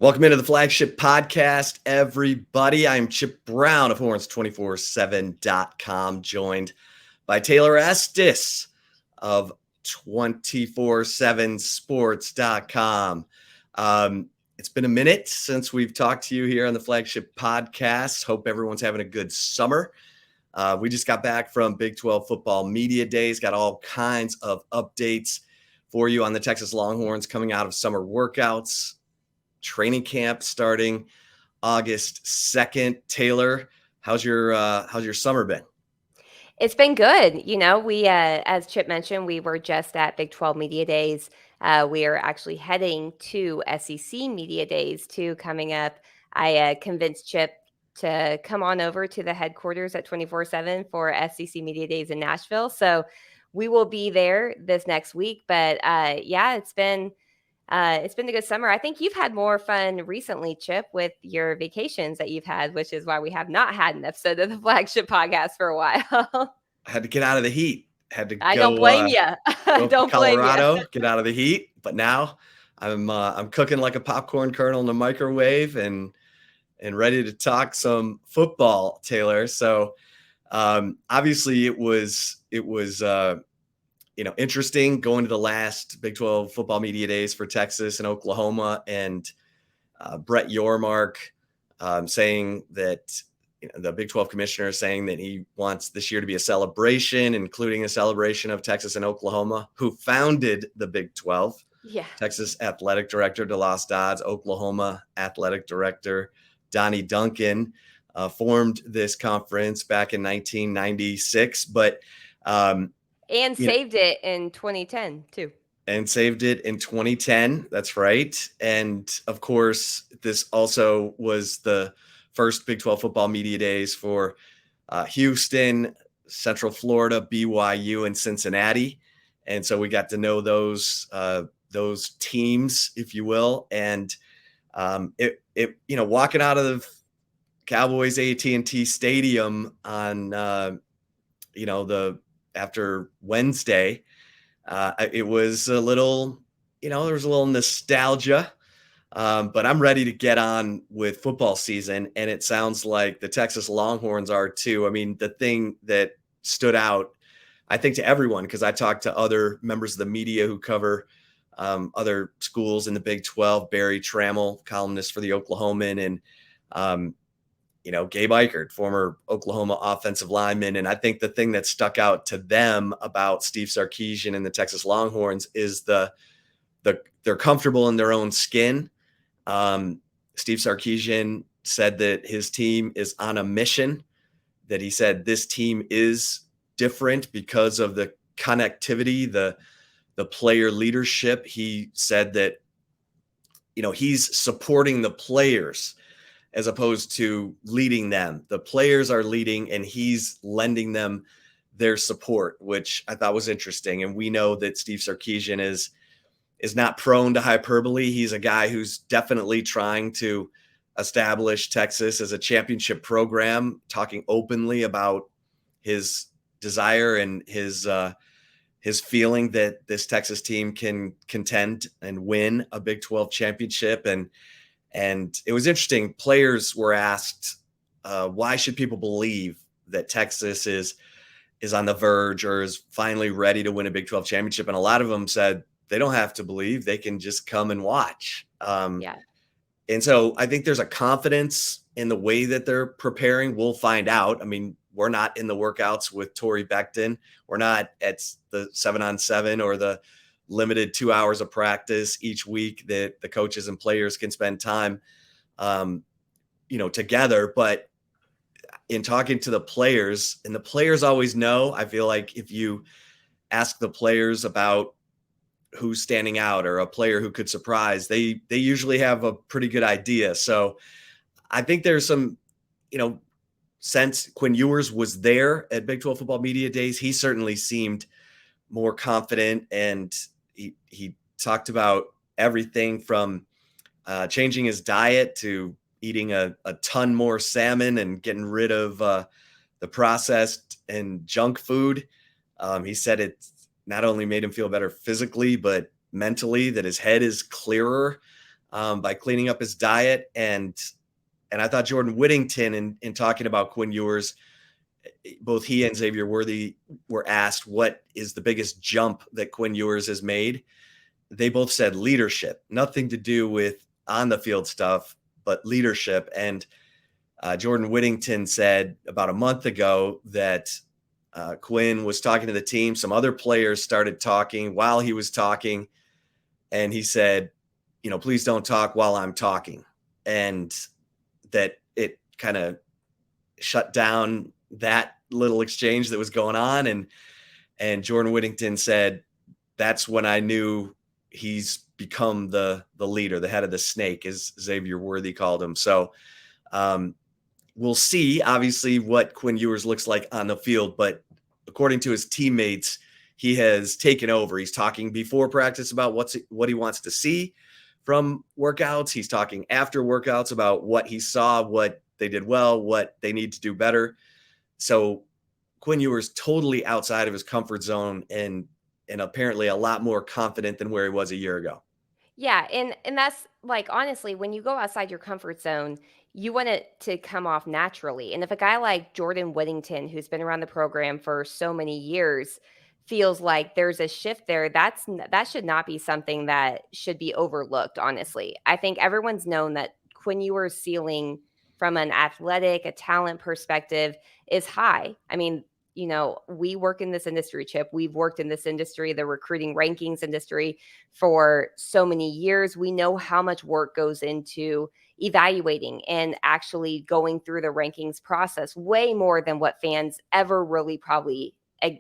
Welcome into the Flagship Podcast, everybody. I'm Chip Brown of Horns247.com, joined by Taylor Estes of 247sports.com. It's been a minute since we've talked to you here on the Flagship Podcast. Hope everyone's having a good summer. We just got back from Big 12 football media days, got all kinds of updates for you on the Texas Longhorns coming out of summer workouts. Training camp starting August 2nd. Taylor, how's your summer been? It's been good. We, as Chip mentioned, we were just at Big 12 Media Days. We are actually heading to SEC Media Days too coming up. I convinced Chip to come on over to the headquarters at 24/7 for SEC Media Days in Nashville. So we will be there this next week. But it's been a good summer. I think you've had more fun recently, Chip, with your vacations that you've had, which is why we have not had an episode of the Flagship Podcast for a while. I had to get out of the heat. I don't blame you. I don't blame you. Colorado, get out of the heat. But now I'm cooking like a popcorn kernel in the microwave and ready to talk some football, Taylor. So obviously it was interesting going to the last Big 12 football media days for Texas and Oklahoma, and Brett Yormark saying that the Big 12 commissioner is saying that he wants this year to be a celebration, including a celebration of Texas and Oklahoma, who founded the Big 12. Yeah. Texas athletic director DeLoss Dodds, Oklahoma athletic director Donnie Duncan formed this conference back in 1996, but and saved it in 2010 too. And saved it in 2010. That's right. And of course, this also was the first Big 12 football media days for Houston, Central Florida, BYU, and Cincinnati. And so we got to know those teams, if you will. And walking out of the Cowboys AT&T Stadium on after Wednesday, it was a little, there was a little nostalgia, but I'm ready to get on with football season. And it sounds like the Texas Longhorns are too. I mean, the thing that stood out, I think, to everyone, because I talked to other members of the media who cover other schools in the Big 12, Barry Trammell, columnist for the Oklahoman, and Gabe Eichert, former Oklahoma offensive lineman. And I think the thing that stuck out to them about Steve Sarkisian and the Texas Longhorns is they're comfortable in their own skin. Steve Sarkisian said that his team is on a mission, that he said this team is different because of the connectivity, the player leadership. He said that, he's supporting the players as opposed to leading them. The players are leading and he's lending them their support, which I thought was interesting. And we know that Steve Sarkisian is not prone to hyperbole. He's a guy who's definitely trying to establish Texas as a championship program, talking openly about his desire and his feeling that this Texas team can contend and win a Big 12 championship. And it was interesting. Players were asked, why should people believe that Texas is on the verge or is finally ready to win a Big 12 championship? And a lot of them said they don't have to believe, they can just come and watch. And so I think there's a confidence in the way that they're preparing. We'll find out. I mean, we're not in the workouts with Torrey Becton. We're not at the 7-on-7 or the limited 2 hours of practice each week that the coaches and players can spend time, together. But in talking to the players, and the players always know, I feel like if you ask the players about who's standing out or a player who could surprise, they usually have a pretty good idea. So I think there's some, since Quinn Ewers was there at Big 12 football media days, he certainly seemed more confident, and he talked about everything from changing his diet to eating a ton more salmon and getting rid of the processed and junk food. He said it not only made him feel better physically, but mentally, that his head is clearer. by cleaning up his diet. And I thought Jordan Whittington, in talking about Quinn Ewers, both he and Xavier Worthy were asked what is the biggest jump that Quinn Ewers has made. They both said leadership, nothing to do with on the field stuff, but leadership. And Jordan Whittington said about a month ago that Quinn was talking to the team. Some other players started talking while he was talking. And he said, please don't talk while I'm talking. And that it kind of shut down that little exchange that was going on. And Jordan Whittington said, that's when I knew he's become the leader, the head of the snake, as Xavier Worthy called him. So we'll see, obviously, what Quinn Ewers looks like on the field. But according to his teammates, he has taken over. He's talking before practice about what he wants to see from workouts. He's talking after workouts about what he saw, what they did well, what they need to do better. So Quinn Ewers totally outside of his comfort zone and apparently a lot more confident than where he was a year ago. Yeah, and that's like honestly, when you go outside your comfort zone, you want it to come off naturally. And if a guy like Jordan Whittington, who's been around the program for so many years, feels like there's a shift there, that should not be something that should be overlooked, honestly. I think everyone's known that Quinn Ewers' ceiling from an athletic, a talent perspective is high. I mean, we work in this industry, Chip. We've worked in this industry, the recruiting rankings industry, for so many years. We know how much work goes into evaluating and actually going through the rankings process, way more than what fans ever really probably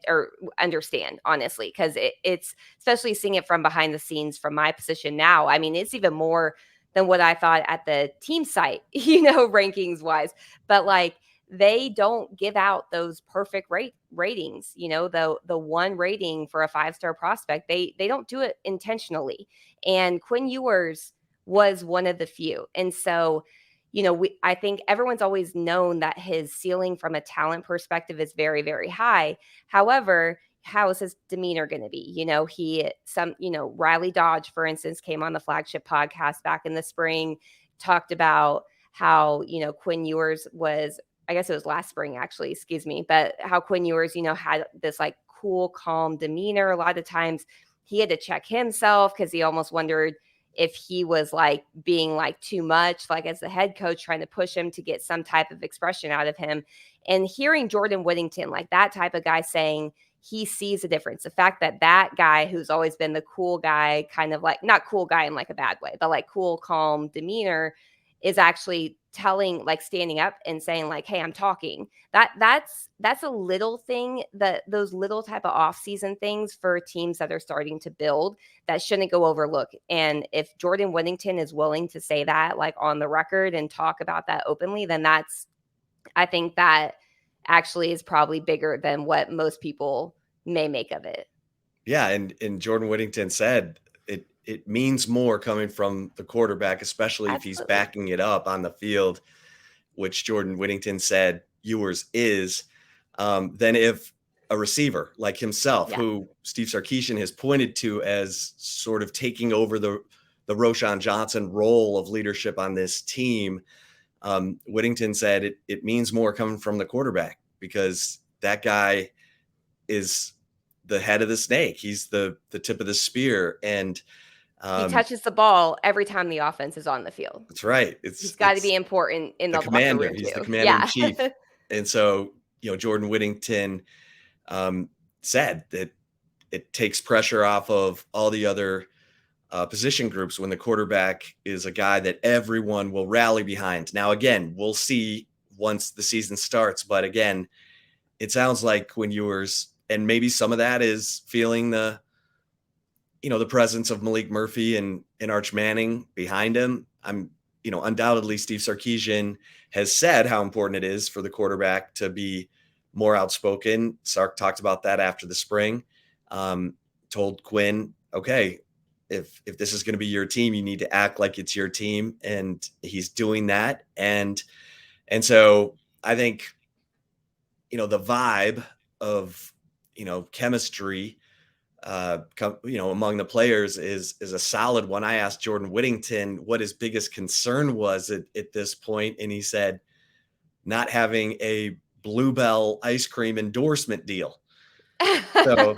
or understand, honestly, because it's, especially seeing it from behind the scenes from my position now. I mean, it's even more than what I thought at the team site, rankings wise. But like, they don't give out those perfect ratings. The one rating for a 5-star prospect, they don't do it intentionally. And Quinn Ewers was one of the few. And so, I think everyone's always known that his ceiling from a talent perspective is very, very high. However, how is his demeanor going to be? Riley Dodge, for instance, came on the Flagship Podcast back in the spring, talked about how, Quinn Ewers was, I guess it was last spring, actually, excuse me, but how Quinn Ewers, had this like cool, calm demeanor. A lot of times he had to check himself because he almost wondered if he was like being like too much, like as the head coach trying to push him to get some type of expression out of him. And hearing Jordan Whittington, like that type of guy, saying he sees a difference. The fact that that guy who's always been the cool guy, kind of like, not cool guy in like a bad way, but like cool, calm demeanor, is actually telling, like standing up and saying like, hey, I'm talking. That's a little thing, that those little type of off-season things for teams that are starting to build, that shouldn't go overlooked. And if Jordan Whittington is willing to say that like on the record and talk about that openly, then I think that actually is probably bigger than what most people may make of it. Yeah, and Jordan Whittington said it means more coming from the quarterback, especially if he's Absolutely. backing it up on the field, which Jordan Whittington said Ewers is, than if a receiver like himself, Yeah. who Steve Sarkisian has pointed to as sort of taking over the Roschon Johnson role of leadership on this team. Whittington said it means more coming from the quarterback, because that guy is the head of the snake. He's the tip of the spear. And He touches the ball every time the offense is on the field. that's right. He's got to be important in the the locker commander. room He's the too. commander in Yeah. chief. And so, Jordan Whittington said that it takes pressure off of all the other position groups when the quarterback is a guy that everyone will rally behind. Now, again, we'll see once the season starts. But again, it sounds like Quinn Ewers, and maybe some of that is feeling the presence of Malik Murphy and Arch Manning behind him. Undoubtedly Steve Sarkisian has said how important it is for the quarterback to be more outspoken. Sark talked about that after the spring. Told Quinn, okay, if this is going to be your team, you need to act like it's your team, and he's doing that. And so I think, the vibe of, chemistry among the players is a solid one. I asked Jordan Whittington what his biggest concern was at this point, and he said not having a Bluebell ice cream endorsement deal. So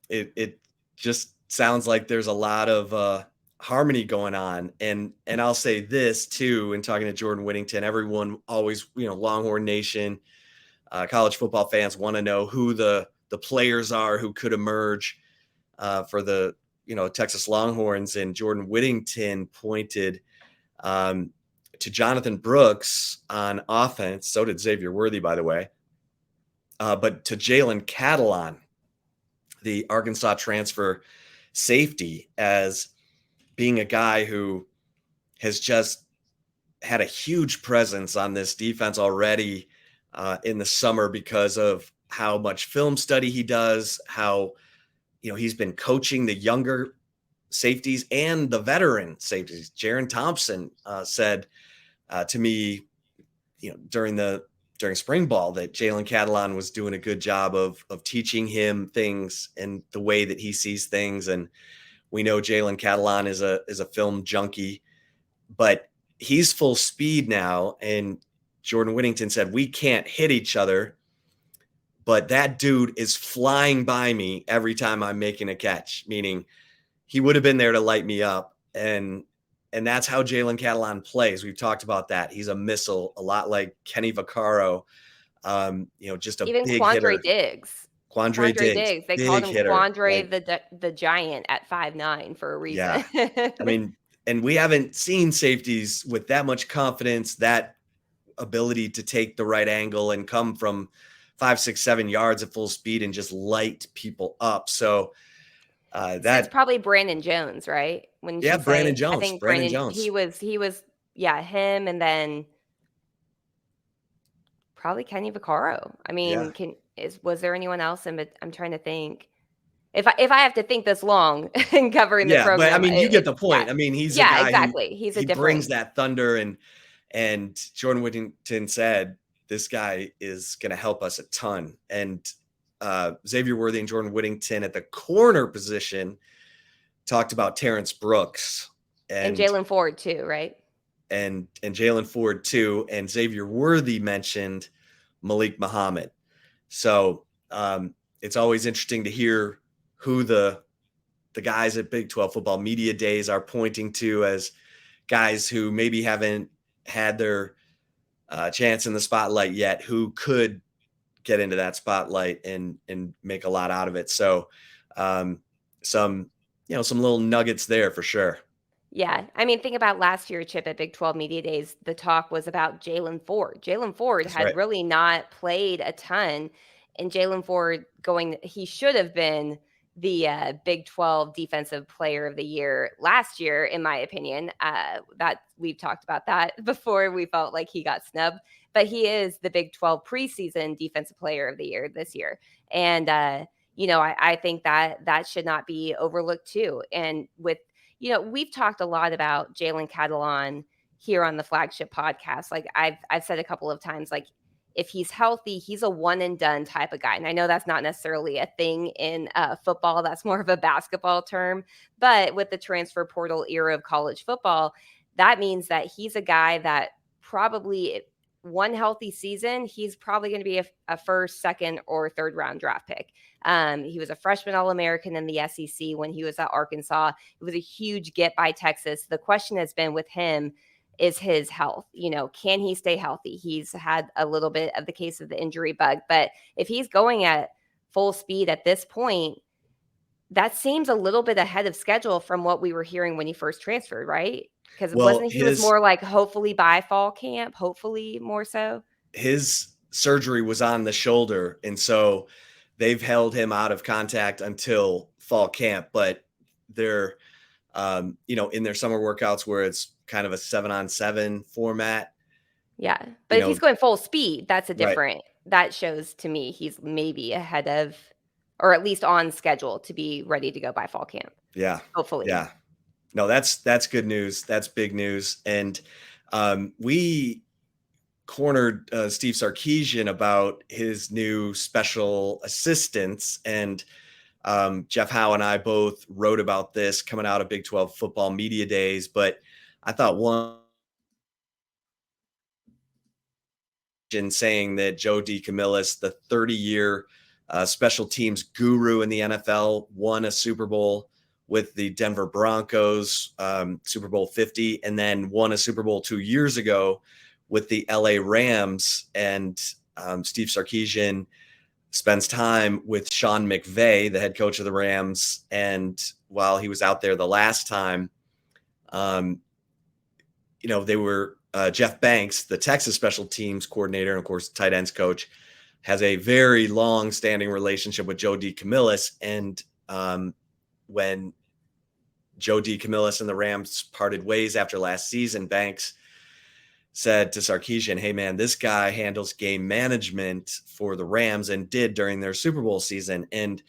it just sounds like there's a lot of harmony going on. And I'll say this too, in talking to Jordan Whittington, everyone always, Longhorn Nation, college football fans want to know who the players are who could emerge for the Texas Longhorns. And Jordan Whittington pointed to Jonathan Brooks on offense. So did Xavier Worthy, by the way. But to Jalen Catalon, the Arkansas transfer safety, as being a guy who has just had a huge presence on this defense already in the summer because of how much film study he does, how he's been coaching the younger safeties and the veteran safeties. Jaron Thompson said to me, during spring ball, that Jalen Catalon was doing a good job of teaching him things and the way that he sees things. And we know Jalen Catalon is a film junkie, but he's full speed now. And Jordan Whittington said, we can't hit each other, but that dude is flying by me every time I'm making a catch, meaning he would have been there to light me up. And that's how Jalen Catalon plays. We've talked about that. He's a missile, a lot like Kenny Vaccaro, just a Even big Quandre hitter. Diggs. Quandre Diggs, They called big him hitter. Quandre Like, the Giant at 5'9" for a reason. yeah. I mean, and we haven't seen safeties with that much confidence, that ability to take the right angle and come from 5, 6, 7 yards at full speed and just light people up. So So it's probably Brandon Jones, right? Wouldn't you Brandon say? I Jones, think Brandon Brandon Jones. he was yeah, him and then probably Kenny Vaccaro. I Yeah. mean, was there anyone else? I'm trying to think. If I have to think this long in covering the Yeah, but I program, mean, you get it's the yeah. point. I mean, he's a Yeah, guy who exactly. He's a he brings different. that thunder, and Jordan Whittington said this guy is going to help us a ton. And Xavier Worthy and Jordan Whittington at the corner position talked about Terrence Brooks And and Jalen Ford too, right? and Jalen Ford too, and Xavier Worthy mentioned Malik Muhammad. So it's always interesting to hear who the guys at Big 12 football media days are pointing to as guys who maybe haven't had their chance in the spotlight yet, who could get into that spotlight and make a lot out of it. So some little nuggets there for sure. Yeah. I mean, think about last year, Chip, at Big 12 Media Days, the talk was about Jalen Ford. Jalen Ford That's had right. really not played a ton, and Jalen Ford he should have been the Big 12 Defensive Player of the Year last year, in my opinion. That we've talked about that before. We felt like he got snubbed, but he is the Big 12 preseason Defensive Player of the Year this year. And, I think that should not be overlooked too. And we've talked a lot about Jalen Catalon here on the Flagship Podcast. Like I've said a couple of times, like if he's healthy, he's a one and done type of guy. And I know that's not necessarily a thing in football. That's more of a basketball term. But with the transfer portal era of college football, that means that he's a guy that probably one healthy season, he's probably going to be a first, second, or third round draft pick. He was a freshman All-American in the SEC when he was at Arkansas. It was a huge get by Texas. The question has been with him is his health. Can he stay healthy? He's had a little bit of the case of the injury bug, but if he's going at full speed at this point, that seems a little bit ahead of schedule from what we were hearing when he first transferred, right? Because Well, he was more like hopefully by fall camp, hopefully more so? his surgery was on the shoulder, and so they've held him out of contact until fall camp. But they're in their summer workouts where it's kind of a 7-on-7 format. Yeah. But if he's going full speed, that's Right. that shows to me he's maybe ahead of, or at least on schedule to be ready to go by fall camp. Yeah. Hopefully. Yeah. No, that's good news. That's big news. And we cornered Steve Sarkisian about his new special assistants, and Jeff Howe and I both wrote about this coming out of Big 12 football media days, but I thought one in saying that Joe DeCamillis, the 30-year special teams guru in the NFL, won a Super Bowl with the Denver Broncos, Super Bowl 50, and then won a Super Bowl 2 years ago with the LA Rams. And Steve Sarkisian spends time with Sean McVay, the head coach of the Rams. And while he was out there the last time, they were Jeff Banks, the Texas special teams coordinator, and of course, tight ends coach, has a very long-standing relationship with Joe DeCamillis. And when Joe DeCamillis and the Rams parted ways after last season, Banks said to Sarkisian, "Hey man, this guy handles game management for the Rams and did during their Super Bowl season." And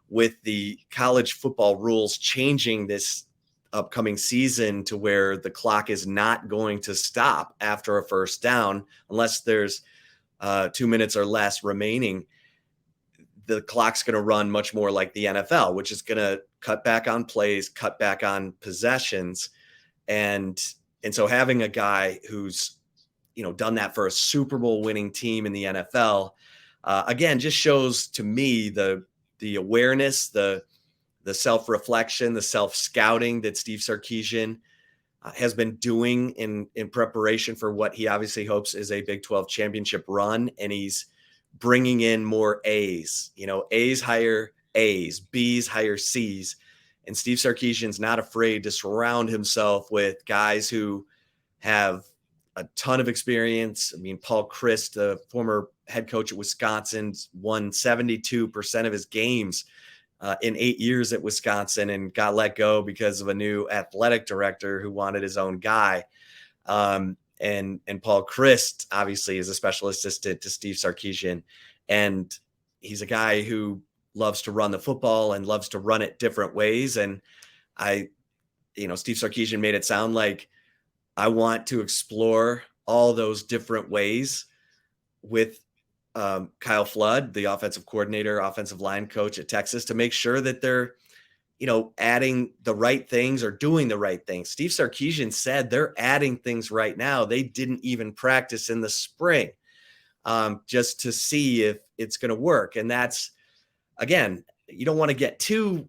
with the college football rules changing this upcoming season to where the clock is not going to stop after a first down unless there's 2 minutes or less remaining, the clock's going to run much more like the NFL, which is going to cut back on plays, cut back on possessions. And so having a guy who's done that for a Super Bowl winning team in the NFL, again, just shows to me the awareness, the self-reflection, the self-scouting that Steve Sarkisian has been doing in preparation for what he obviously hopes is a Big 12 championship run. And he's bringing in more A's, A's hire A's, B's hire C's. And Steve Sarkisian's not afraid to surround himself with guys who have a ton of experience. I mean, Paul Chryst, the former head coach at Wisconsin, won 72% of his games in 8 years at Wisconsin and got let go because of a new athletic director who wanted his own guy. And Paul Chryst obviously is a special assistant to Steve Sarkisian. And he's a guy who loves to run the football and loves to run it different ways. And Steve Sarkisian made it sound like I want to explore all those different ways with Kyle Flood, the offensive coordinator, offensive line coach at Texas, to make sure that they're, adding the right things or doing the right things. Steve Sarkisian said they're adding things right now they didn't even practice in the spring, just to see if it's going to work. And that's, again, you don't want to get too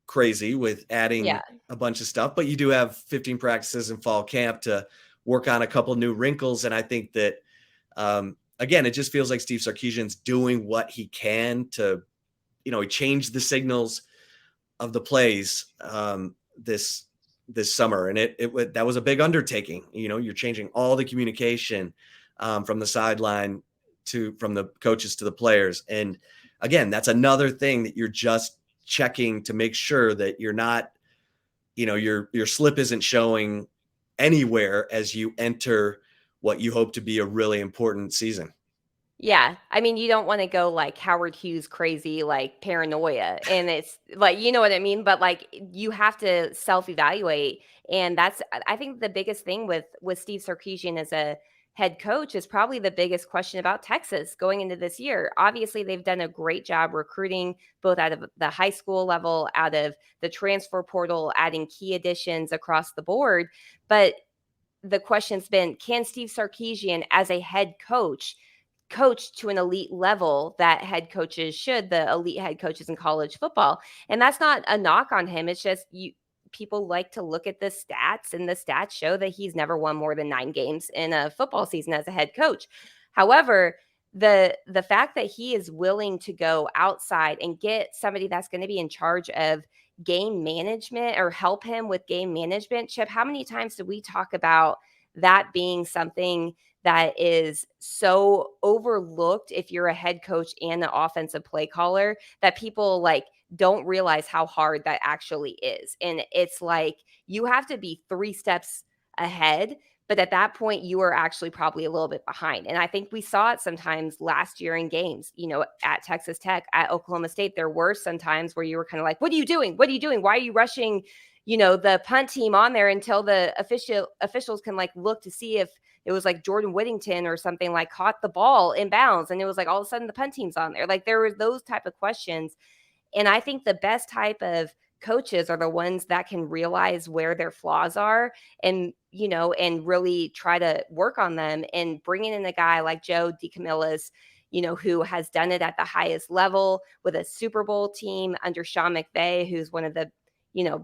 crazy with adding a bunch of stuff, but you do have 15 practices in fall camp to work on a couple new wrinkles. And I think that, again, it just feels like Steve Sarkisian's doing what he can to, he changed the signals of the plays this summer. And that was a big undertaking. You're changing all the communication from the sideline from the coaches to the players. And again, that's another thing that you're just checking to make sure that you're not, your slip isn't showing anywhere as you enter what you hope to be a really important season. Yeah. I mean, you don't want to go like Howard Hughes crazy, like paranoia. And it's like, you know what I mean? But like, you have to self-evaluate. And that's, I think the biggest thing with Steve Sarkisian as a head coach is probably the biggest question about Texas going into this year. Obviously, they've done a great job recruiting both out of the high school level, out of the transfer portal, adding key additions across the board. But the question's been, can Steve Sarkisian as a head coach to an elite level that head coaches should, the elite head coaches in college football? And that's not a knock on him. It's just people like to look at the stats, and the stats show that he's never won more than 9 games in a football season as a head coach. However, the fact that he is willing to go outside and get somebody that's going to be in charge of game management or help him with game management. Chip, how many times do we talk about that being something that is so overlooked if you're a head coach and an offensive play caller, that people like don't realize how hard that actually is? And it's like you have to be 3 steps ahead, but at that point you are actually probably a little bit behind. And I think we saw it sometimes last year in games, at Texas Tech, at Oklahoma State. There were some times where you were kind of like, what are you doing? What are you doing? Why are you rushing, the punt team on there until the officials can like look to see if it was like Jordan Whittington or something like caught the ball in bounds. And it was like all of a sudden the punt team's on there. Like there were those type of questions. And I think the best type of coaches are the ones that can realize where their flaws are and, and really try to work on them. And bringing in a guy like Joe DeCamillis, who has done it at the highest level with a Super Bowl team under Sean McVay, who's one of the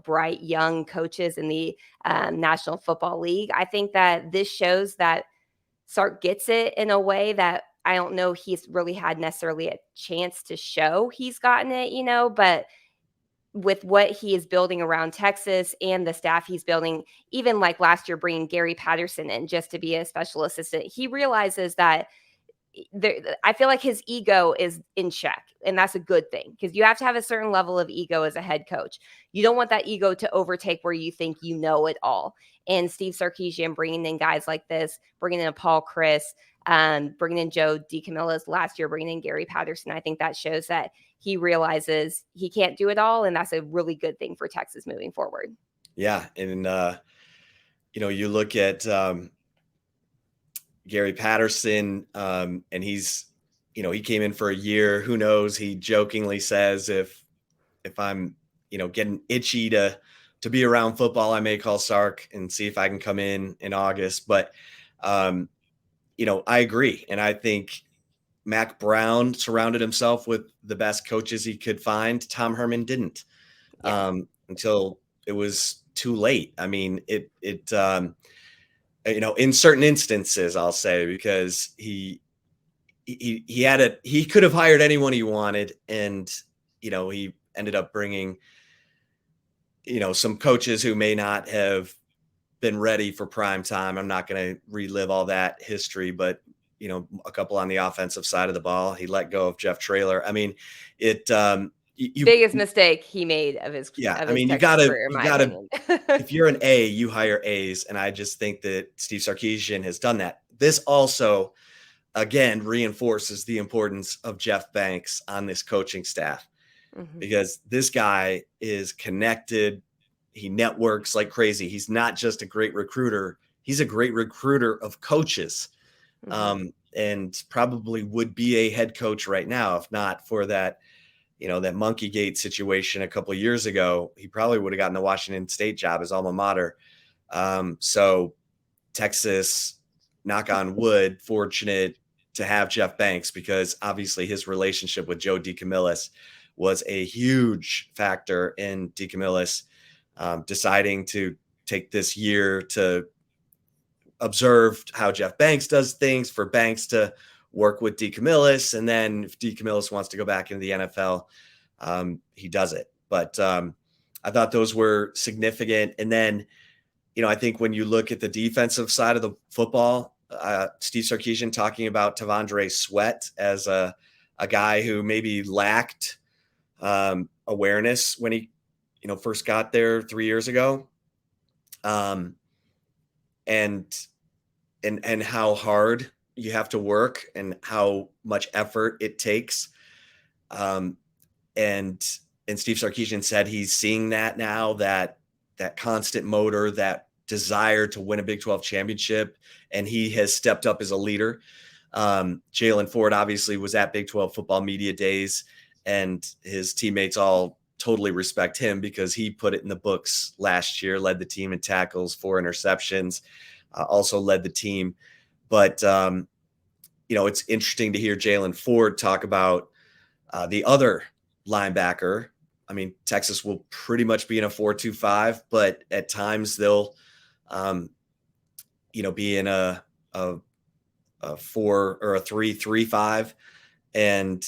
bright young coaches in the National Football League. I think that this shows that Sark gets it in a way that I don't know he's really had necessarily a chance to show he's gotten it, but with what he is building around Texas and the staff he's building, even like last year bringing Gary Patterson in just to be a special assistant, he realizes that I feel like his ego is in check, and that's a good thing because you have to have a certain level of ego as a head coach. You don't want that ego to overtake where you think you know it all. And Steve Sarkisian bringing in guys like this, bringing in a Paul Chris, bringing in Joe DeCamillis last year, bringing in Gary Patterson, I think that shows that he realizes he can't do it all, and that's a really good thing for Texas moving forward. Yeah, and you look at Gary Patterson, and he's, he came in for a year. Who knows? He jokingly says, if I'm, getting itchy to be around football, I may call Sark and see if I can come in August. But, I agree. And I think Mac Brown surrounded himself with the best coaches he could find. Tom Herman didn't, until it was too late. I mean, in certain instances, I'll say, because he could have hired anyone he wanted. And, he ended up bringing, some coaches who may not have been ready for prime time. I'm not going to relive all that history, but, a couple on the offensive side of the ball. He let go of Jeff Traylor. I mean, biggest mistake he made of his you Texas gotta career, in my opinion. If you're an A, you hire A's, and I just think that Steve Sarkisian has done that. This also, again, reinforces the importance of Jeff Banks on this coaching staff, because this guy is connected. He networks like crazy. He's not just a great recruiter. He's a great recruiter of coaches. And probably would be a head coach right now, if not for that, that Monkeygate situation a couple of years ago. He probably would have gotten the Washington State job, his alma mater. So Texas, knock on wood, fortunate to have Jeff Banks, because obviously his relationship with Joe DeCamillis was a huge factor in DeCamillis deciding to take this year to observe how Jeff Banks does things, for Banks to work with DeCamillis. And then if DeCamillis wants to go back into the NFL, he does it. But I thought those were significant. And then, I think when you look at the defensive side of the football, Steve Sarkisian talking about Tavondre Sweat as a guy who maybe lacked awareness when he, first got there 3 years ago. And how hard you have to work and how much effort it takes. And Steve Sarkisian said he's seeing that now, that constant motor, that desire to win a Big 12 championship. And he has stepped up as a leader. Jalen Ford obviously was at Big 12 football media days, and his teammates all totally respect him because he put it in the books last year, led the team in tackles, 4 interceptions, also led the team. But, it's interesting to hear Jalen Ford talk about the other linebacker. I mean, Texas will pretty much be in a 4-2-5, but at times they'll, be in a 4 or a 3-3-5. And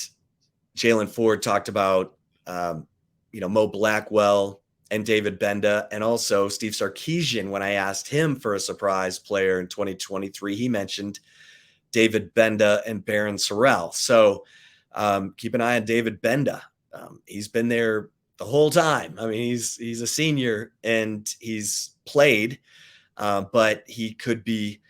Jalen Ford talked about, Mo Blackwell and David Benda, and also Steve Sarkisian. When I asked him for a surprise player in 2023, he mentioned David Benda and Barron Sorrell. So keep an eye on David Benda. He's been there the whole time. I mean, he's a senior and he's played, but he could be,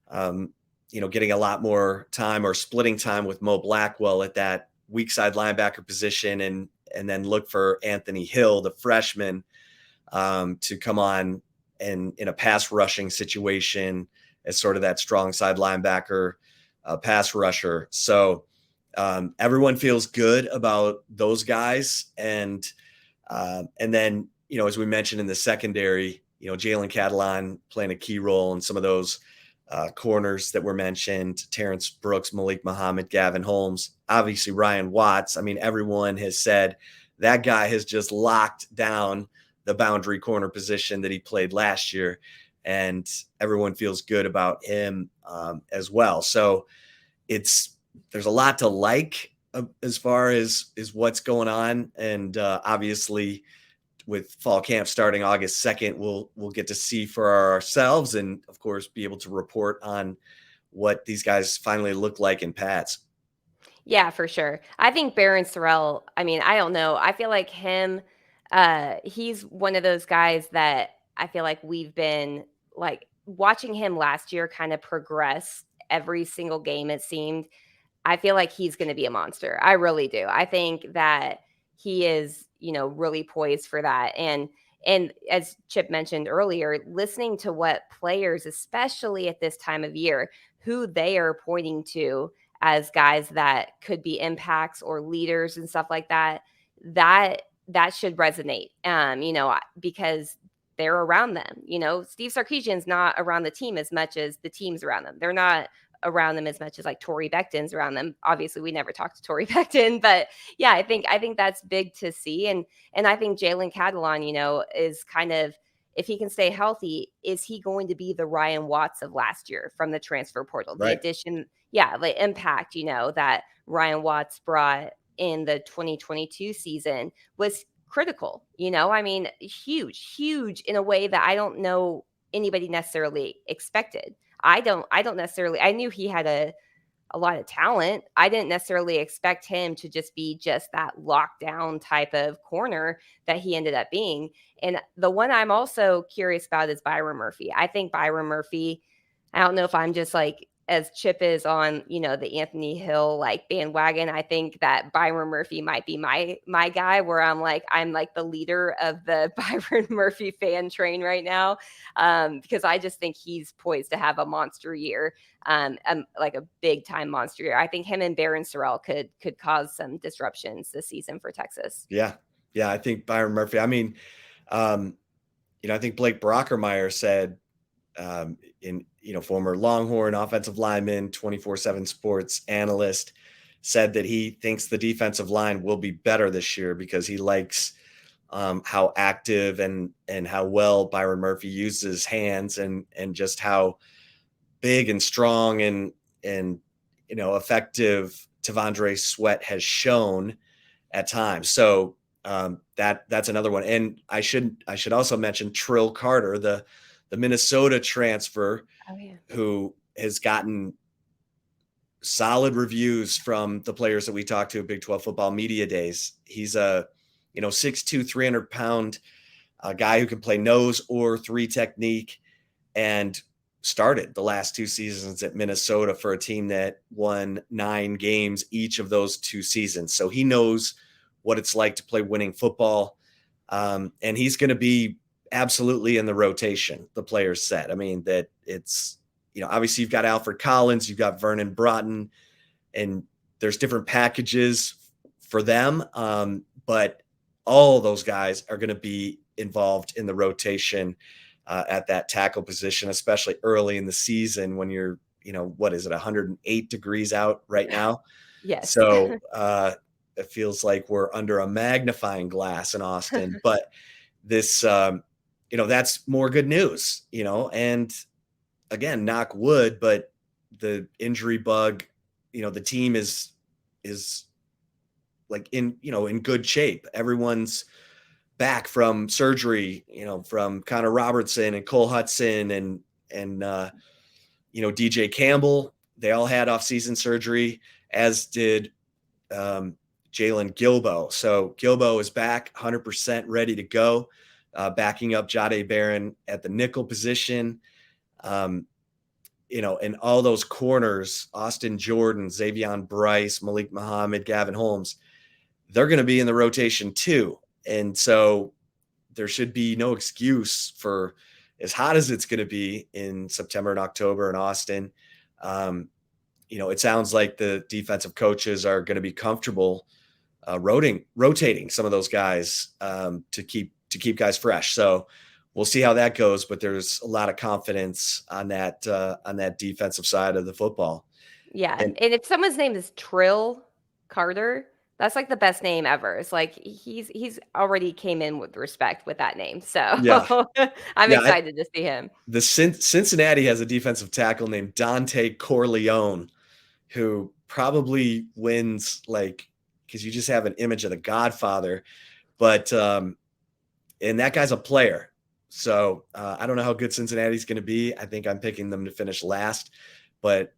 getting a lot more time or splitting time with Mo Blackwell at that weak side linebacker position, and then look for Anthony Hill, the freshman, to come on and in a pass rushing situation as sort of that strong side linebacker, pass rusher. So Everyone feels good about those guys. And then, as we mentioned in the secondary, Jalen Catalon playing a key role in some of those corners that were mentioned, Terrence Brooks, Malik Muhammad, Gavin Holmes, obviously Ryan Watts. I mean, everyone has said that guy has just locked down the boundary corner position that he played last year, and everyone feels good about him as well. So there's a lot to like as far as what's going on, and obviously with fall camp starting August 2nd, we'll get to see for ourselves, and of course be able to report on what these guys finally look like in pads. Yeah, for sure. I think Baron Sorrell, I mean, I don't know. I feel like him, he's one of those guys that I feel like we've been like watching him last year kind of progress every single game, it seemed. I feel like he's going to be a monster. I really do. I think that he is, really poised for that. And as Chip mentioned earlier, listening to what players, especially at this time of year, who they are pointing to as guys that could be impacts or leaders and stuff like that, that should resonate. Because they're around them. Steve Sarkisian's not around the team as much as the team's around them. They're not around them as much as like Torrey Becton's around them. Obviously, we never talked to Torrey Becton, but yeah, I think that's big to see. And I think Jalen Catalon, is kind of, if he can stay healthy, is he going to be the Ryan Watts of last year from the transfer portal? The Right. addition, yeah, the impact, that Ryan Watts brought in the 2022 season was critical. I mean, huge in a way that I don't know anybody necessarily expected. I don't necessarily, I knew he had a lot of talent. I didn't necessarily expect him to just be just that lockdown type of corner that he ended up being. And the one I'm also curious about is Byron Murphy. I think Byron Murphy, I don't know if I'm just like as Chip is on, the Anthony Hill like bandwagon. I think that Byron Murphy might be my guy, where I'm like the leader of the Byron Murphy fan train right now, because I just think he's poised to have a monster year, like a big time monster year. I think him and Baron Sorrell could cause some disruptions this season for Texas. Yeah. Yeah. I think Byron Murphy, I mean, I think Blake Brockermeyer said, former Longhorn offensive lineman, 24/7 sports analyst, said that he thinks the defensive line will be better this year because he likes how active and how well Byron Murphy uses his hands, and just how big and strong and effective Tavondre Sweat has shown at times. So that's another one. And I should also mention Trill Carter, the Minnesota transfer, Oh yeah. who has gotten solid reviews from the players that we talked to at Big 12 football media days. He's a 6'2", 300-pound guy who can play nose or three technique, and started the last two seasons at Minnesota for a team that won 9 games each of those 2 seasons. So he knows what it's like to play winning football. And he's going to be absolutely in the rotation, the players said. I mean, that it's, obviously you've got Alfred Collins, you've got Vernon Broughton, and there's different packages for them. But all those guys are going to be involved in the rotation at that tackle position, especially early in the season when you're, what is it, 108 degrees out right now? Yes. So it feels like we're under a magnifying glass in Austin. But this, that's more good news, and again, knock wood, but the injury bug, the team is like in good shape. Everyone's back from surgery, from Connor Robertson and Cole Hudson and DJ Campbell. They all had off-season surgery, as did Jalen Gilbo. So Gilbo is back 100% ready to go, backing up Jahdae Barron at the nickel position. And all those corners, Austin Jordan, Xavion Bryce, Malik Muhammad, Gavin Holmes, they're going to be in the rotation too. And so there should be no excuse for, as hot as it's going to be in September and October in Austin, it sounds like the defensive coaches are going to be comfortable rotating some of those guys to keep guys fresh. So we'll see how that goes. But there's a lot of confidence on that defensive side of the football. Yeah, And and if someone's name is Trill Carter, that's like the best name ever. It's like he's already came in with respect with that name. So yeah, I'm yeah. excited to see him. The Cincinnati has a defensive tackle named Dante Corleone, who probably wins like because you just have an image of the Godfather, but and that guy's a player. So I don't know how good Cincinnati's going to be. I think I'm picking them to finish last, but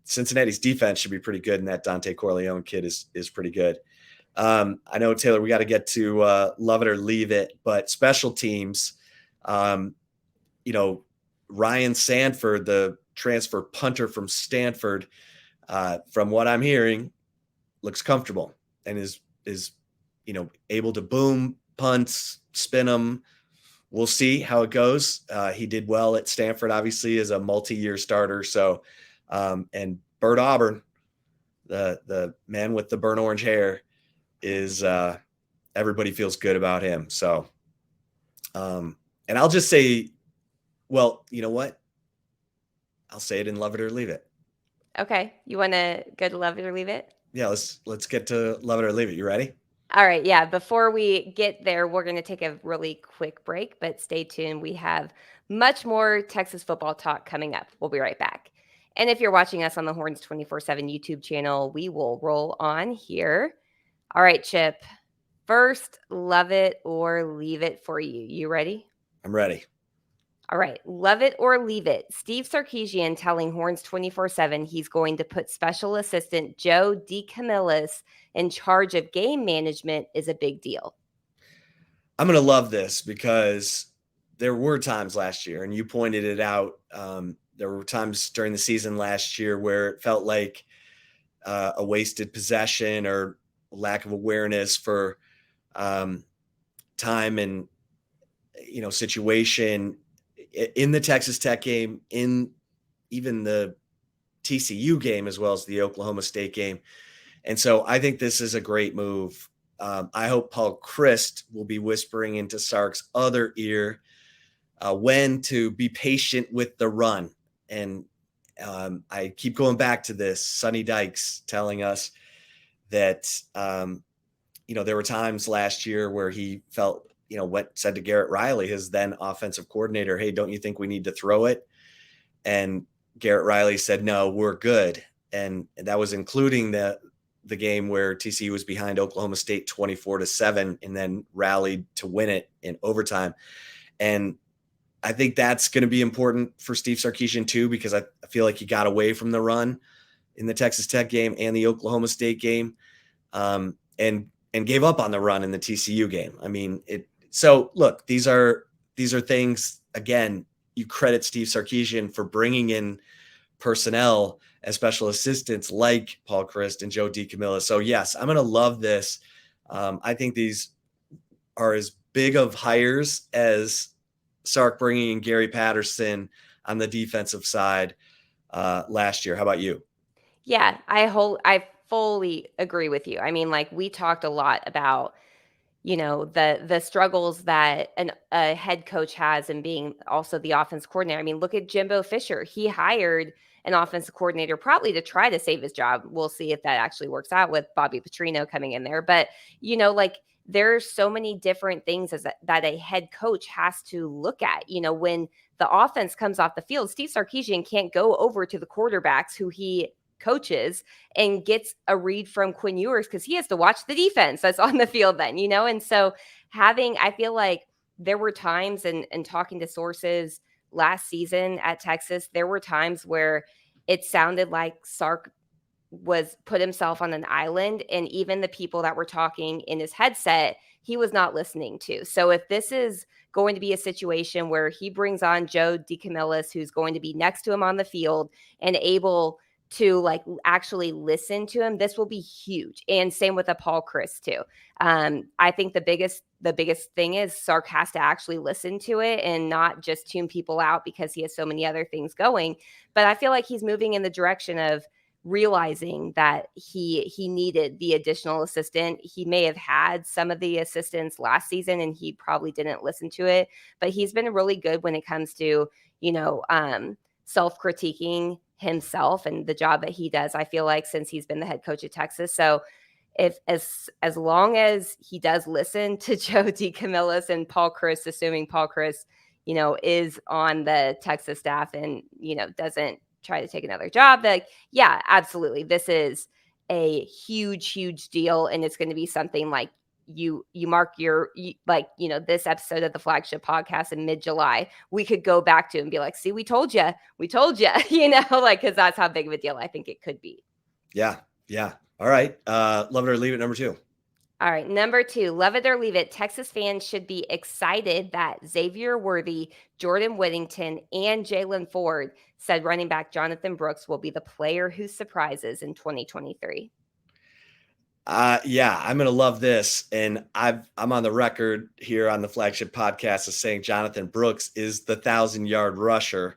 Cincinnati's defense should be pretty good, and that Dante Corleone kid is pretty good. I know, Taylor, we got to get to love it or leave it, but special teams, Ryan Sanford, the transfer punter from Stanford, from what I'm hearing, looks comfortable and is able to boom punts, spin them. We'll see how it goes. He did well at Stanford, obviously, as a multi-year starter. So, and Bert Auburn, the man with the burnt orange hair, is everybody feels good about him. So, and I'll just say, well, you know what? I'll say it in love it or leave it. Okay, you want to go to love it or leave it? Yeah, let's get to love it or leave it. You ready? All right, yeah. Before we get there, we're going to take a really quick break, but stay tuned. We have much more Texas football talk coming up. We'll be right back. And if you're watching us on the Horns 24/7 YouTube channel, we will roll on here. All right, Chip. First, love it or leave it for you. You ready? I'm ready. All right. Love it or leave it. Steve Sarkisian telling Horns 24/7 he's going to put special assistant Joe DeCamillis in charge of game management is a big deal. I'm going to love this because there were times last year, and you pointed it out. There were times during the season last year where it felt like a wasted possession or lack of awareness for time and situation in the Texas Tech game, in even the TCU game, as well as the Oklahoma State game. And so I think this is a great move. I hope Paul Chryst will be whispering into Sark's other ear when to be patient with the run. And I keep going back to this. Sonny Dykes telling us that, there were times last year where he felt, said to Garrett Riley, his then offensive coordinator, hey, don't you think we need to throw it? And Garrett Riley said, no, we're good. And that was including the game where TCU was behind Oklahoma State 24-7 and then rallied to win it in overtime. And I think that's going to be important for Steve Sarkisian too, because I feel like he got away from the run in the Texas Tech game and the Oklahoma State game, and gave up on the run in the TCU game. I mean, so look, these are things, again, you credit Steve Sarkisian for bringing in personnel as special assistants like Paul Chryst and Joe DeCamillis. So yes, I'm going to love this. I think these are as big of hires as Sark bringing in Gary Patterson on the defensive side last year. How about you? Yeah, I fully agree with you. I mean, like we talked a lot about the struggles that a head coach has and being also the offense coordinator. I mean, look at Jimbo Fisher. He hired an offensive coordinator probably to try to save his job. We'll see if that actually works out with Bobby Petrino coming in there. But, like there's so many different things that a head coach has to look at. When the offense comes off the field, Steve Sarkisian can't go over to the quarterbacks who he coaches and gets a read from Quinn Ewers because he has to watch the defense that's on the field then, and so I feel like there were times and talking to sources last season at Texas, there were times where it sounded like Sark was put himself on an island, and even the people that were talking in his headset, he was not listening to. So if this is going to be a situation where he brings on Joe DeCamillis, who's going to be next to him on the field and able to actually listen to him, this will be huge. And same with a Paul Chryst too. I think the biggest thing is Sark has to actually listen to it and not just tune people out because he has so many other things going. But I feel like he's moving in the direction of realizing that he needed the additional assistant. He may have had some of the assistants last season and he probably didn't listen to it, but he's been really good when it comes to, self-critiquing himself and the job that he does, I feel like, since he's been the head coach at Texas. So if as long as he does listen to Joe DeCamillis and Paul Chryst, assuming Paul Chryst, is on the Texas staff and, doesn't try to take another job, like, yeah, absolutely. This is a huge deal. And it's going to be something like you mark this episode of the Flagship Podcast in mid-July, we could go back to and be like, see, we told you, because that's how big of a deal I think it could be. Yeah. All right. Love it or leave it, number 2. All right, number 2, love it or leave it. Texas fans should be excited that Xavier Worthy, Jordan Whittington, and Jalen Ford said running back Jonathan Brooks will be the player who surprises in 2023. Yeah, I'm going to love this. And I'm on the record here on the Flagship Podcast as saying Jonathan Brooks is the 1,000-yard rusher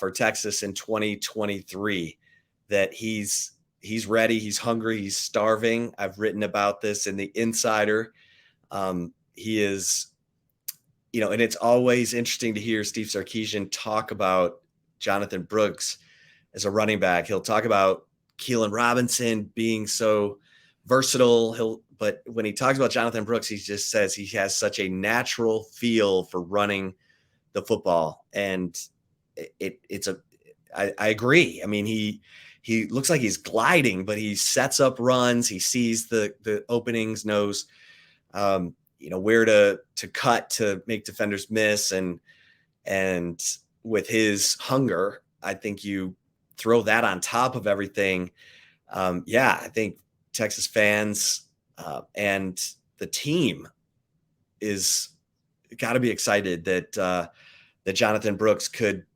for Texas in 2023, that he's ready. He's hungry. He's starving. I've written about this in the Insider. He is, and it's always interesting to hear Steve Sarkisian talk about Jonathan Brooks as a running back. He'll talk about Keelan Robinson being so versatile. But when he talks about Jonathan Brooks, he just says he has such a natural feel for running the football. And I agree. I mean, he looks like he's gliding, but he sets up runs. He sees the openings, knows, where to cut to make defenders miss. And with his hunger, I think you throw that on top of everything. I think Texas fans and the team is got to be excited that Jonathan Brooks could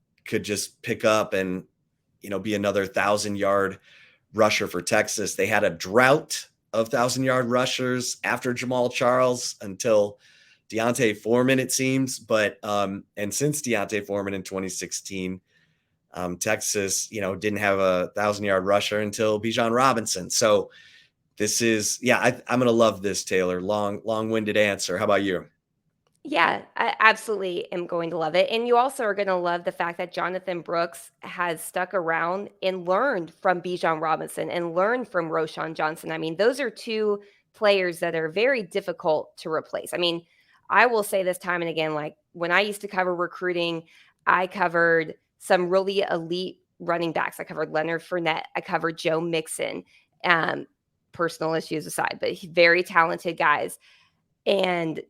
just pick up and, be another 1,000-yard rusher for Texas. They had a drought of 1,000-yard rushers after Jamal Charles until Deontay Foreman, it seems. But and since Deontay Foreman in 2016, Texas, didn't have a 1,000-yard rusher until Bijan Robinson. So this is, I'm going to love this, Taylor. Long-winded answer. How about you? Yeah, I absolutely am going to love it. And you also are going to love the fact that Jonathan Brooks has stuck around and learned from Bijan Robinson and learned from Roschon Johnson. I mean, those are two players that are very difficult to replace. I mean, I will say this time and again, like when I used to cover recruiting, I covered some really elite running backs. I covered Leonard Fournette. I covered Joe Mixon. Personal issues aside, but very talented guys. And,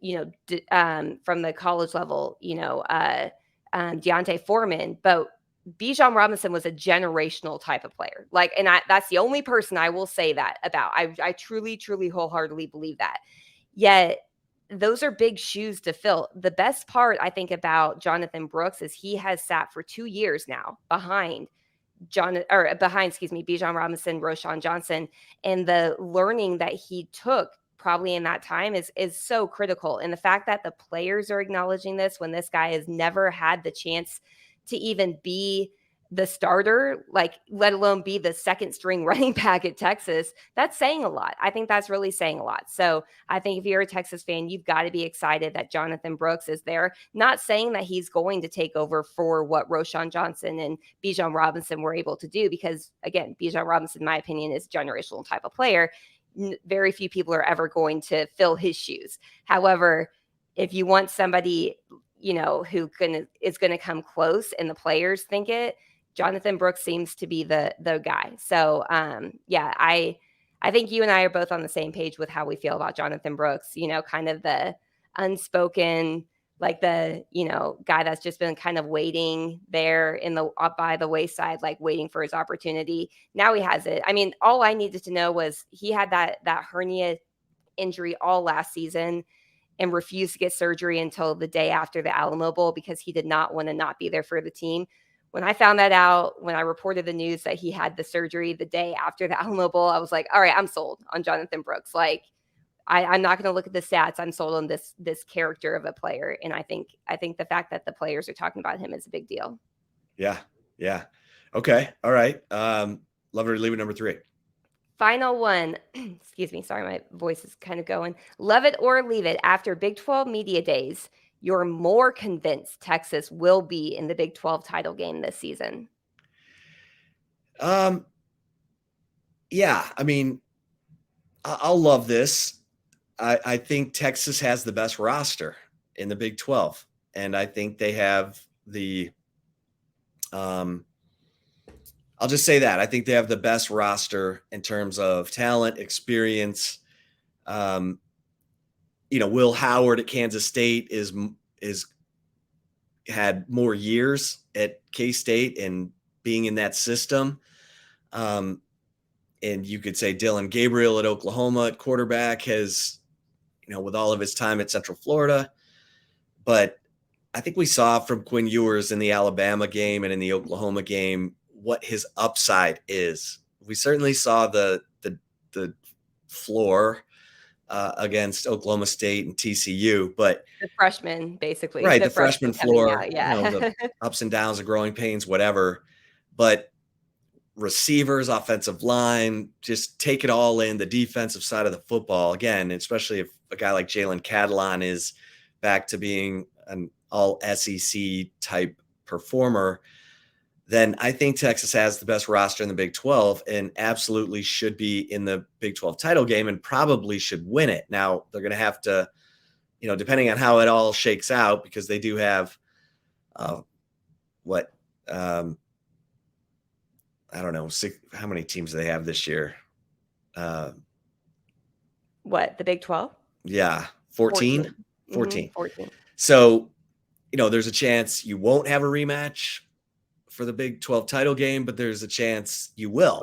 from the college level, Deontay Foreman, but Bijan Robinson was a generational type of player. Like, and that's the only person I will say that about. I truly wholeheartedly believe that. Yet those are big shoes to fill. The best part I think about Jonathan Brooks is he has sat for 2 years now behind Bijan Robinson, Roschon Johnson, and the learning that he took probably in that time is so critical. And the fact that the players are acknowledging this when this guy has never had the chance to even be the starter, like let alone be the second string running back at Texas, that's saying a lot. I think that's really saying a lot. So I think if you're a Texas fan, you've got to be excited that Jonathan Brooks is there. Not saying that he's going to take over for what Roschon Johnson and Bijan Robinson were able to do, because again, Bijan Robinson, in my opinion, is a generational type of player. Very few people are ever going to fill his shoes. However, if you want somebody, who is going to come close and the players think it, Jonathan Brooks seems to be the guy. So, I think you and I are both on the same page with how we feel about Jonathan Brooks, kind of the unspoken, like the, guy that's just been kind of waiting there up by the wayside, like waiting for his opportunity. Now he has it. I mean, all I needed to know was he had that hernia injury all last season and refused to get surgery until the day after the Alamo Bowl because he did not want to not be there for the team. When I found that out, when I reported the news that he had the surgery the day after the Alamo Bowl, I was like, all right, I'm sold on Jonathan Brooks. Like, I'm not going to look at the stats. I'm sold on this character of a player. And I think the fact that the players are talking about him is a big deal. Yeah. Okay. All right. Love it or leave it, number 3. Final one. Excuse me. Sorry, my voice is kind of going. Love it or leave it. After Big 12 media days, you're more convinced Texas will be in the Big 12 title game this season. Yeah, I mean, I'll love this. I think Texas has the best roster in the Big 12, and I think they have the I'll just say that. I think they have the best roster in terms of talent, experience. Will Howard at Kansas State is had more years at K-State and being in that system. And you could say Dylan Gabriel at Oklahoma at quarterback has, with all of his time at Central Florida. But I think we saw from Quinn Ewers in the Alabama game and in the Oklahoma game what his upside is. We certainly saw the floor against Oklahoma State and TCU, but the freshman, basically, right, the freshman floor, out, yeah. the ups and downs, the growing pains, whatever. But receivers, offensive line, just take it all in, the defensive side of the football. Again, especially if a guy like Jalen Catalon is back to being an all SEC type performer, then I think Texas has the best roster in the Big 12 and absolutely should be in the Big 12 title game and probably should win it. Now, they're going to have to, depending on how it all shakes out, because they do have I don't know, how many teams do they have this year? What, the Big 12? Yeah, 14? 14. Mm-hmm, 14. So, there's a chance you won't have a rematch for the Big 12 title game, but there's a chance you will.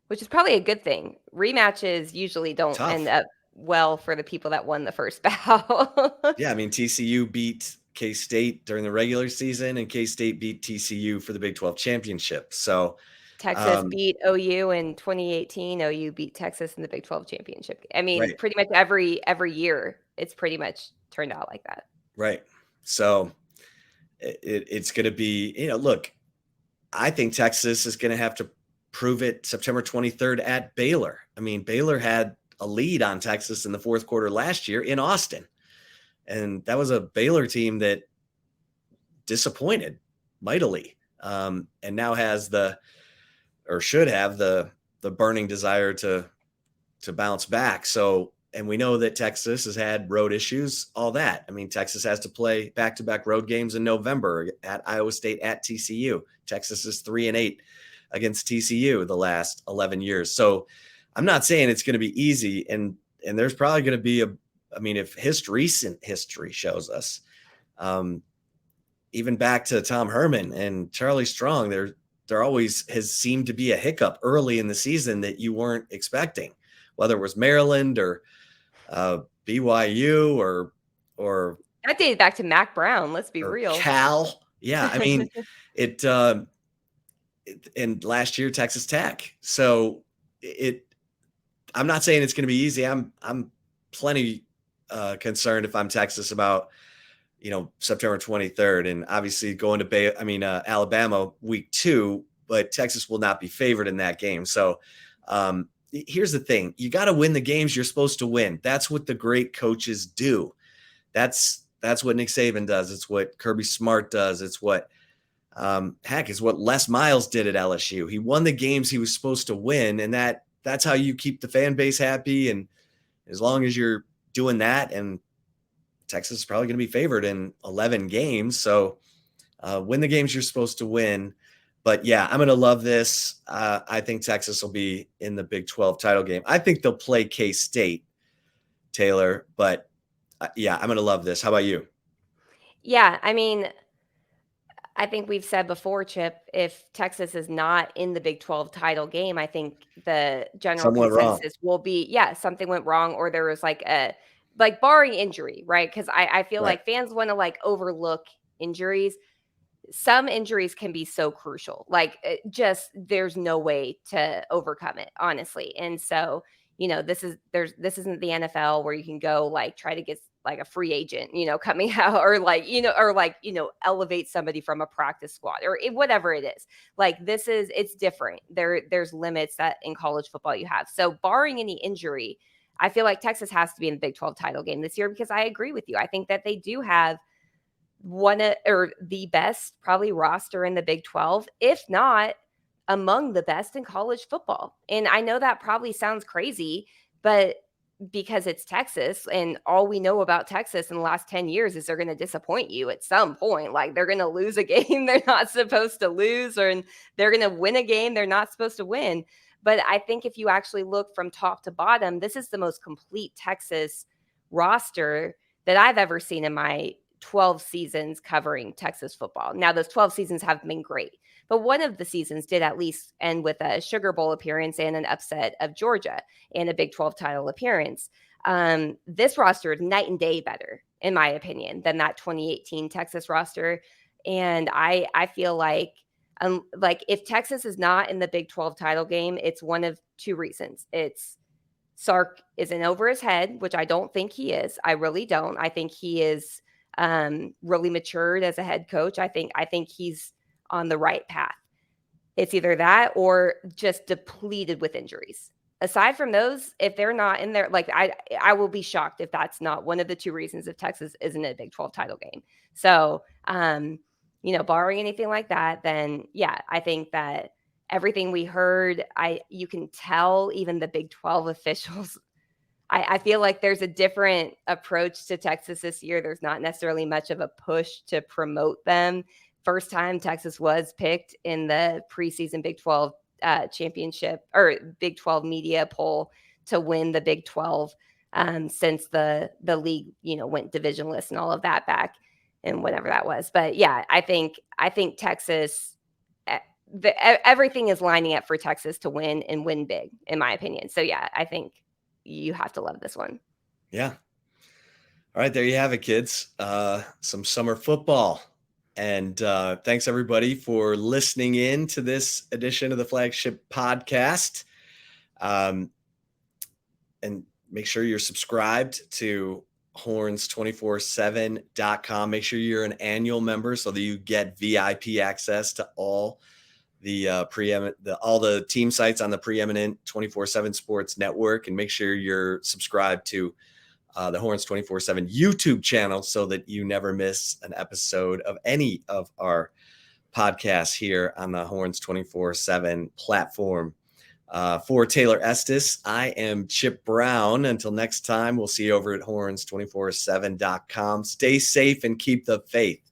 Which is probably a good thing. Rematches usually don't end up well for the people that won the first bout. Yeah, I mean, TCU beat K-State during the regular season, and K-State beat TCU for the Big 12 championship. So Texas beat OU in 2018. OU beat Texas in the Big 12 championship. I mean, right. Pretty much every year, it's pretty much turned out like that. Right. So it's going to be, look, I think Texas is going to have to prove it September 23rd at Baylor. I mean, Baylor had a lead on Texas in the fourth quarter last year in Austin. And that was a Baylor team that disappointed mightily, and now has should have the burning desire to bounce back. So, and we know that Texas has had road issues, all that. I mean, Texas has to play back-to-back road games in November at Iowa State, at TCU. Texas is 3-8 against TCU the last 11 years. So I'm not saying it's going to be easy. And there's probably going to be if recent history shows us, even back to Tom Herman and Charlie Strong, there always has seemed to be a hiccup early in the season that you weren't expecting, whether it was Maryland or BYU or that dated back to Mac Brown. Let's be real. Cal. Yeah. I mean, and last year, Texas Tech. So I'm not saying it's going to be easy. I'm plenty concerned if I'm Texas about, September 23rd, and obviously going to Alabama week 2, but Texas will not be favored in that game. So here's the thing. You got to win the games you're supposed to win. That's what the great coaches do. That's what Nick Saban does. It's what Kirby Smart does. It's what is what Les Miles did at LSU. He won the games he was supposed to win, and that's how you keep the fan base happy. And as long as you're doing that, and Texas is probably going to be favored in 11 games. So win the games you're supposed to win. But yeah, I'm going to love this. I think Texas will be in the Big 12 title game. I think they'll play K-State, Taylor. But yeah, I'm going to love this. How about you? Yeah, I mean, I think we've said before, Chip, if Texas is not in the Big 12 title game, I think the general consensus will be, something went wrong, or there was barring injury, right? Because I feel like fans want to overlook injuries. Some injuries can be so crucial, there's no way to overcome it, honestly. And so, this isn't the NFL where you can go try to like a free agent, coming out, or elevate somebody from a practice squad, or whatever it is. Like, it's different. There's limits that in college football you have. So barring any injury, I feel like Texas has to be in the Big 12 title game this year, because I agree with you. I think that they do have or the best probably roster in the Big 12, if not among the best in college football. And I know that probably sounds crazy, but because it's Texas, and all we know about Texas in the last 10 years is they're going to disappoint you at some point. Like, they're going to lose a game they're not supposed to lose, or they're going to win a game they're not supposed to win. But I think if you actually look from top to bottom, this is the most complete Texas roster that I've ever seen in my 12 seasons covering Texas football. Now, those 12 seasons have been great, but one of the seasons did at least end with a Sugar Bowl appearance and an upset of Georgia and a Big 12 title appearance. This roster is night and day better, in my opinion, than that 2018 Texas roster. And I feel like if Texas is not in the Big 12 title game, it's one of two reasons. It's Sark isn't over his head, which I don't think he is. I really don't. I think he is really matured as a head coach. I think he's on the right path. It's either that or just depleted with injuries. Aside from those, if they're not in there, like, I will be shocked if that's not one of the two reasons if Texas isn't a Big 12 title game. So, barring anything like that, then yeah, I think that everything we heard, you can tell even the Big 12 officials, I feel like there's a different approach to Texas this year. There's not necessarily much of a push to promote them. First time Texas was picked in the preseason Big 12 championship or Big 12 media poll to win the Big 12 since the league, went divisionless and all of that back and whatever that was. But yeah, I think Texas, everything is lining up for Texas to win and win big, in my opinion. So yeah, I think you have to love this one. Yeah. All right, there you have it, kids. Some summer football. And thanks, everybody, for listening in to this edition of the Flagship Podcast. And make sure you're subscribed to horns247.com. Make sure you're an annual member so that you get VIP access to all the all the team sites on the preeminent 24/7 Sports Network, and make sure you're subscribed to the Horns 24/7 YouTube channel so that you never miss an episode of any of our podcasts here on the Horns 24/7 platform. For Taylor Estes, I am Chip Brown. Until next time, we'll see you over at horns247.com. Stay safe and keep the faith.